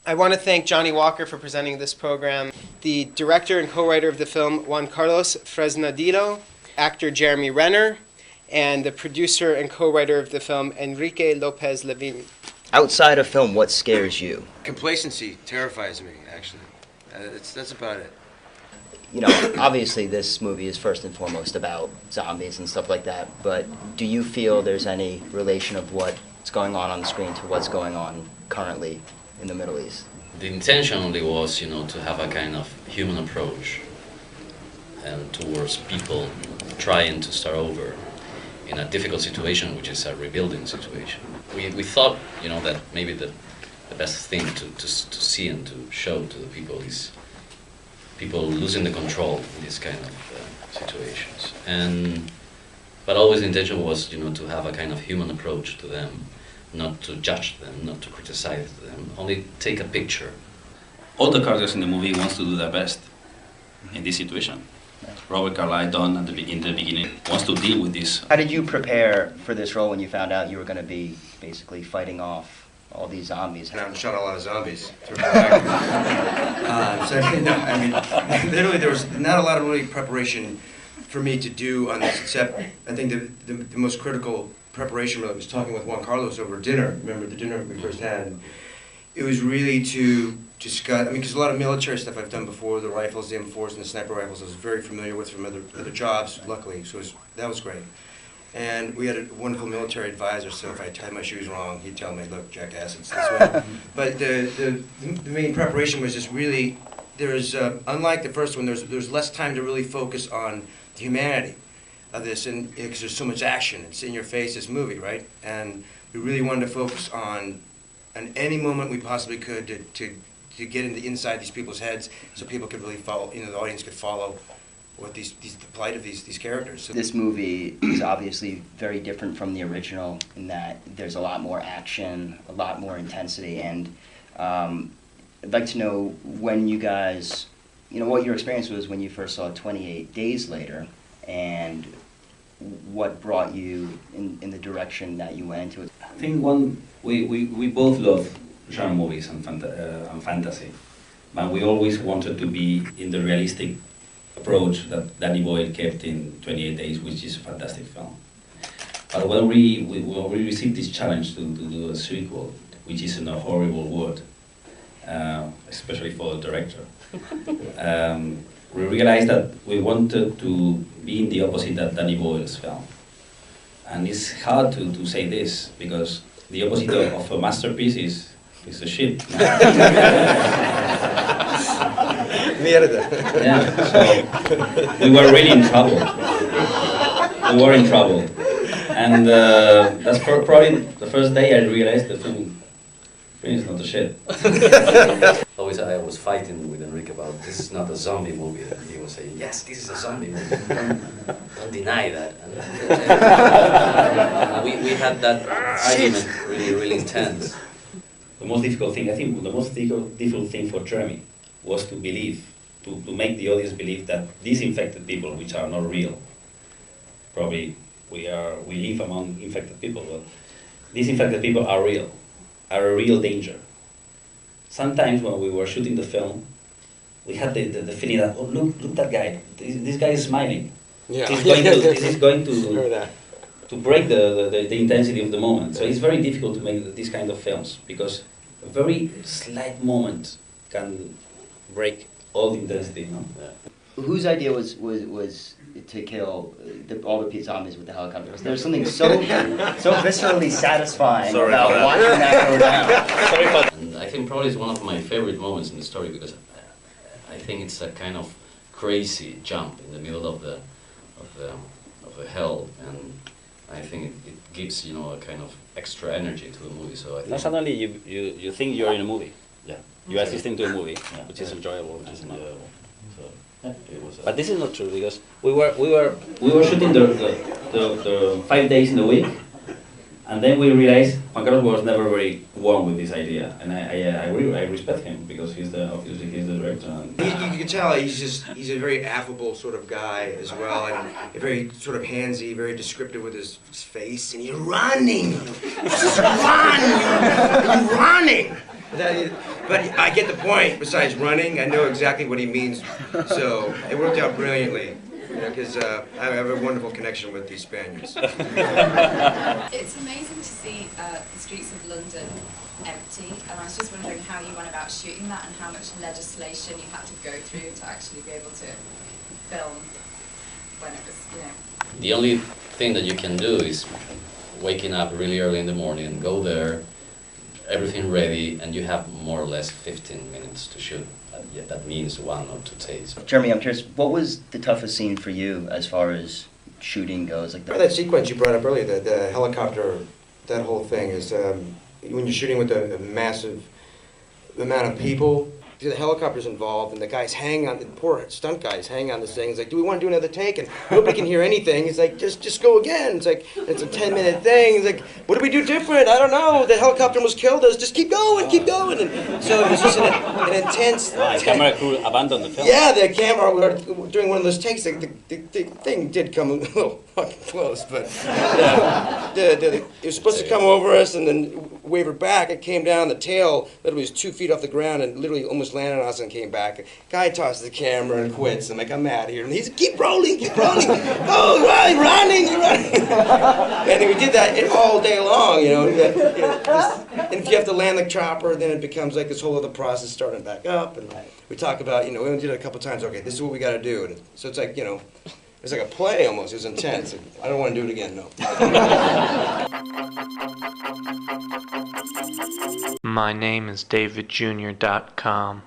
I want to thank Johnny Walker for presenting this program, the director and co-writer of the film, Juan Carlos Fresnadillo, actor Jeremy Renner, and the producer and co-writer of the film, Enrique Lopez Levin. Outside of film, what scares you? Complacency terrifies me, actually. That's about it. You know, obviously this movie is first and foremost about zombies and stuff like that, but do you feel there's any relation of what's going on the screen to what's going on currently in the Middle East? The intention only was, to have a kind of human approach and towards people trying to start over in a difficult situation, which is a rebuilding situation. We thought, that maybe the best thing to see and to show to the people is people losing the control in these kind of situations. But always the intention was, to have a kind of human approach to them, not to judge them, not to criticize them, only take a picture. All the characters in the movie wants to do their best in this situation. Robert Carlyle, Don, in the beginning, wants to deal with this. How did you prepare for this role when you found out you were going to be basically fighting off all these zombies? And I've shot a lot of zombies. Literally there was not a lot of really preparation for me to do on this, except I think the most critical preparation really was talking with Juan Carlos over dinner. Remember the dinner we first had? And it was really to discuss, because a lot of military stuff I've done before, the rifles, the M4s and the sniper rifles, I was very familiar with from other jobs, luckily, so that was great. And we had a wonderful military advisor, so if I tied my shoes wrong, he'd tell me, look, jackass, it's this way. But the main preparation was just really, unlike the first one, there's less time to really focus on the humanity of this, and because there's so much action, it's in your face, this movie, right? And we really wanted to focus on any moment we possibly could to get inside these people's heads, so people could really follow, the audience could follow what the plight of these characters. So this movie is obviously very different from the original in that there's a lot more action, a lot more intensity, and I'd like to know when you guys, what your experience was when you first saw 28 Days Later, and what brought you in the direction that you went into it. I think we both love genre movies and fantasy, but we always wanted to be in the realistic approach that Danny Boyle kept in 28 Days, which is a fantastic film. But when we received this challenge to do a sequel, which is in a horrible word, especially for the director, we realized that we wanted to be in the opposite of Danny Boyle's film. And it's hard to say this, because the opposite of a masterpiece is a shit. Yeah, so we were really in trouble. We were in trouble. And that's probably the first day I realized the film is not a shit. I was fighting with Enrique about this is not a zombie movie. And he was saying, yes, this is a zombie movie. Don't deny that. And we had that argument really intense. The most difficult thing, I think the most difficult thing for Jeremy was to believe, to make the audience believe that these infected people, which are not real, probably we live among infected people, but these infected people are a real danger. Sometimes when we were shooting the film, we had the feeling that, oh, look that guy, this guy is smiling. Yeah. This is going to break the intensity of the moment. So it's very difficult to make these kind of films, because a very slight moment can break all the intensity. Yeah. Whose idea was to kill all the zombies with the helicopter? Was there something so viscerally satisfying about watching that go down? And I think probably it's one of my favorite moments in the story, because I think it's a kind of crazy jump in the middle of the hell, and I think it gives a kind of extra energy to the movie. So I think suddenly you think you're in a movie. Yeah. You are assisting to a movie, which is enjoyable, which is not. But this is not true, because we were shooting the 5 days in a week, and then we realized Juan Carlos was never very warm with this idea, and I respect him, because obviously he's the director. And you can tell he's a very affable sort of guy as well, and very sort of handsy, very descriptive with his face, and you're running, just run, you're running. But I get the point. Besides running, I know exactly what he means. So it worked out brilliantly. Because I have a wonderful connection with these Spaniards. It's amazing to see the streets of London empty, and I was just wondering how you went about shooting that and how much legislation you had to go through to actually be able to film when it was, you know. The only thing that you can do is waking up really early in the morning, go there, everything ready, and you have more or less 15 minutes to shoot. Yeah, that means 1 or 2 takes. Jeremy, I'm curious, what was the toughest scene for you as far as shooting goes? Like That sequence you brought up earlier, the helicopter, that whole thing is when you're shooting with a massive amount of people. The helicopter's involved, and the guys hang on, the poor stunt guys hang on this thing. It's like, do we want to do another take? And nobody can hear anything. It's like, just go again. It's like, it's a 10-minute thing. It's like, what do we do different? I don't know. The helicopter almost killed us. Just keep going, keep going. And so it was just an intense. The camera crew abandoned the film. Yeah, the camera, we were doing one of those takes. The thing did come a little fucking close, but it was supposed to come over us and then waver back. It came down, the tail literally was 2 feet off the ground and literally almost landed on us and came back. Guy tosses the camera and quits. I'm like, I'm out of here. And he's like, keep rolling, keep rolling. Oh, right, running, you're running. And we did that all day long, you know. And if you have to land the chopper, then it becomes like this whole other process starting back up. And we talk about, you know, we only did it a couple times. Okay, this is what we got to do. And so it's like, you know, it's like a play almost. It was intense. I don't want to do it again, no. My name is DavidJr.com.